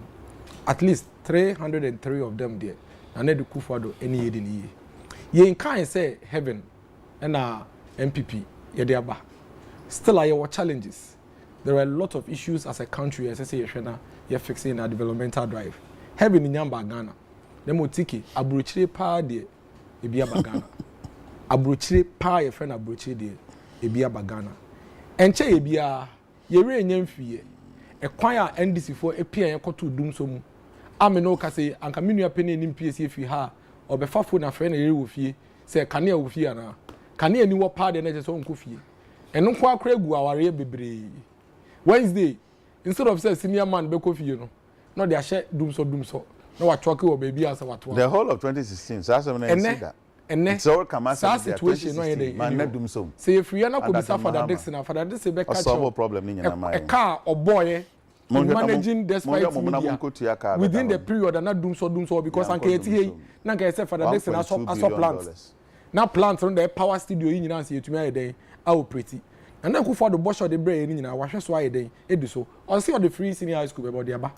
at least 303 of them there Nana Akufo-Addo any ye din ye yen kan say heaven and MPP ye dey aba still are your challenges there are a lot of issues as a country as I say you're fixing a developmental drive heaven in Yamba Ghana Nemo tiki abrochire pa de ebi abagana abrochire pa ye friend abrochire de ebi abagana enche ebi a ye re nyam fie e kwan a NDC fo epia ye koto dum so mu ameno ka say anka menua pene ni MPC fi ha obefa fo na friend ye wo fie say kane a wo fie ana kane ani wo pa de na je so nko fie eno kwa akra gu aware bebre Wednesday instead of say senior man be ko fie no de ahye dum so no what talk or baby as what the whole of 2016 so as when I see that and it's all come as a situation no dey man na dum so say if you na ko bisa for that Dixon for that this be catch solve problem ni na a car or boy managing despite media within the period and not dum so because anke yeti na nka say for that Dixon as plants na plants on the power studio yi nyina say etumi ayeden a operate and then Akufo-Addo bosho de brain ni nyina wahwe so ayeden edu so on see the free senior high school about the aba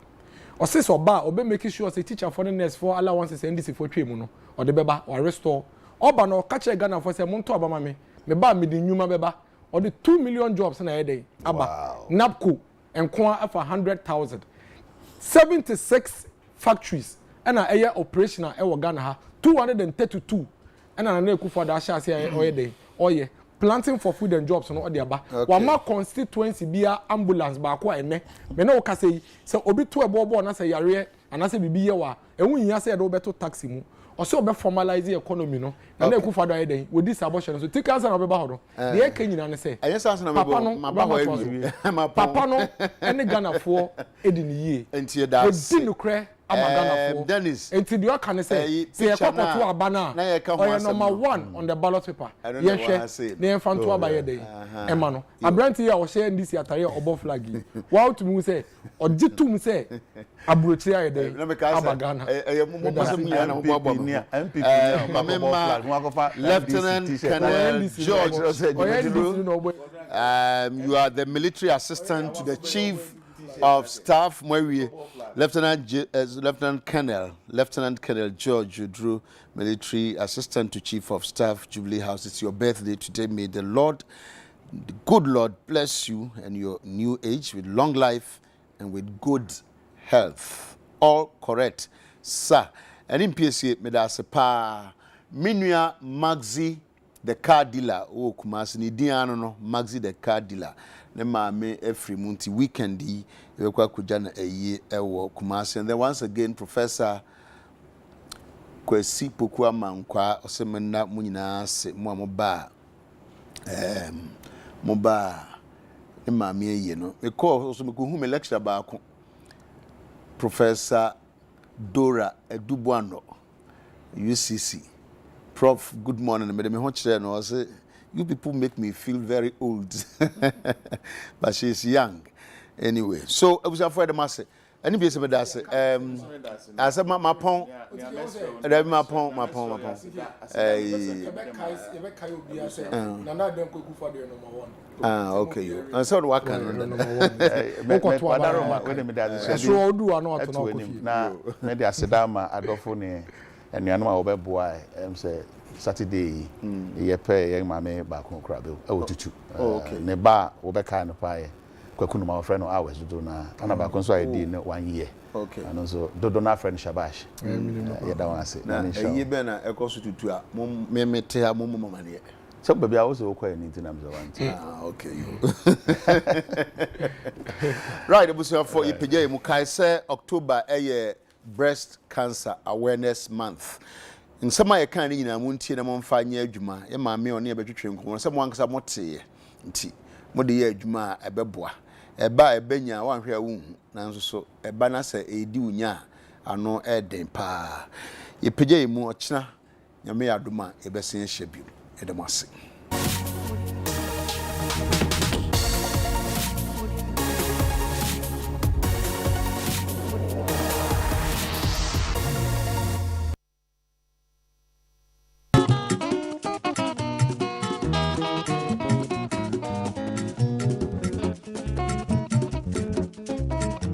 or say so ba obe make sure say teacher for the next for allowances NDC for twemu no or the beba or restore oba no catch Ghana for say monto abama me ba me di nyuma beba or the 2 million jobs na yede aba NAPCO enko for 100,000 76 factories and a operational e Ghana ha 232 and Nana Akufo-Addo asha say oyede oye planting for food and jobs no dey aba wa ma constituency bia ambulance ba ko ene me na o ka say obi to ebo na say yare anase bibi ye wa ehun yin say do beto taxi mu o say obe formalize economy no Nana Akufo-Addo ayeden we dis abortion so take answer na obe ba ho do dey ka nyina ne say yes answer na me ba ho ewi papa no ene Ghana fo edi ni yie entie that we di no kre Amagana for Dennis enti di aka ne say ekokoto abana oye number 1 on the ballot paper yehwe ne enfanto abaye dey ema no abranti ya o share NDC atare obo flag wa otumu say ogitum say abrochi aye dey Amagana mo bosom ni na mo bobo MPP Lieutenant Colonel George you are the military assistant to the chief of staff Mwewe Lieutenant Colonel George Udru, military assistant to chief of staff Jubilee House. It's your birthday today. May the Lord, the good Lord, bless you and your new age with long life and with good health. All correct, sir. And in PSA, me da se pa Minua Maxi the car dealer o Kumasi ni diano no Maxi the car dealer. Ne maame every month weekend yi ekwa kuja na eyi ewo Kumasi. And then once again Professor Kwesi Poku Amankwa osemena mu nyina se mu amoba moba ne maame eyi no me call so me ko hu me lecture ba ko Professor Dora Edubuano UCC. Prof, good morning. I say, you people make me feel very old. But she's young. Anyway, so I was afraid of myself. Any be some that's as a mapon, mapon. Okay. And so what can so do ano to na me dey asedama adofo ne enuanu a obeboa say Saturday ye pay ye mame ba kon kra be otutu ne ba obeka no pae kwakunu ma friend no hours do na ana ba kon so ID ne 1 year okay and so do na friend shabash ye da wan ase na ye be na ekoso tutu a me mete ha mama ne so baby I was okay in Tinam okay right ebusia for ipeje mu kai say October breast cancer awareness month nsema ye kan ni nyina mu ntie na mo mfa nya adwuma ye ma me one ebetwetwe nkomo se mo ankasa mo teye nti mo de ye adwuma ebeboa eba ebenya wanhwe a wunhu nanso so eba na se edi unya ano eden pa ye peje mu ochina nyame adoma ebesen hye bi edemase